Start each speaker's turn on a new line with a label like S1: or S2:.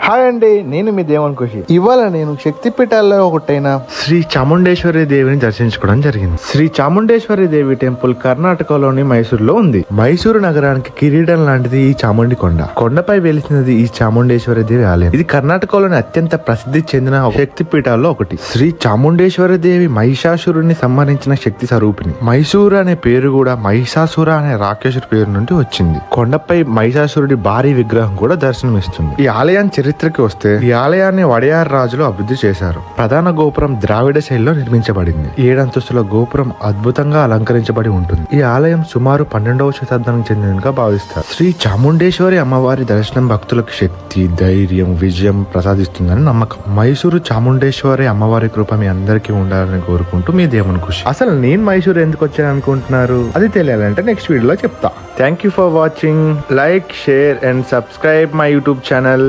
S1: Hi అండి, నేను మీ దేవుని ఖుషి. ఇవాళ నేను శక్తిపీఠాల్లో ఒకటైన శ్రీ చాముండేశ్వరి దేవిని దర్శించుకోవడం జరిగింది. శ్రీ చాముండేశ్వరి దేవి టెంపుల్ కర్ణాటకలోని మైసూరులో ఉంది. మైసూరు నగరానికి కిరీటం లాంటిది ఈ చాముండి కొండ. కొండపై వెలిసినది ఈ చాముండేశ్వరి దేవి ఆలయం. ఇది కర్ణాటకలోని అత్యంత ప్రసిద్ధి చెందిన శక్తిపీఠాల్లో ఒకటి. శ్రీ చాముండేశ్వరి దేవి మహిషాసురుని సంహరించిన శక్తి స్వరూపిణి. మైసూరు అనే పేరు కూడా మహిషాసుర అనే రాక్షసుడి పేరు నుండి వచ్చింది. కొండపై మహిషాసురుడి భారీ విగ్రహం కూడా దర్శనమిస్తుంది. ఈ ఆలయం చరిత్రకి వస్తే ఈ ఆలయాన్ని వడయార్ రాజులు అభివృద్ధి చేశారు. ప్రధాన గోపురం ద్రావిడ శైలిలో నిర్మించబడింది. 7 అంతస్తుల గోపురం అద్భుతంగా అలంకరించబడి ఉంటుంది. ఈ ఆలయం సుమారు 12వ శతాబ్దానికి చెందినదిగా భావిస్తారు. శ్రీ చాముండేశ్వరి అమ్మవారి దర్శనం భక్తులకు శక్తి, ధైర్యం, విజయం ప్రసాదిస్తుందని నమ్మకం. మైసూరు చాముండేశ్వరి అమ్మవారి కృప మీ అందరికీ ఉండాలని కోరుకుంటూ మీ దేవుని ఖుషి. అసలు నేను మైసూరు ఎందుకు వచ్చాను అనుకుంటున్నారు? అది తెలియాలంటే నెక్స్ట్ వీడియోలో చెప్తా. Thank you for watching. Like, share and subscribe my YouTube channel.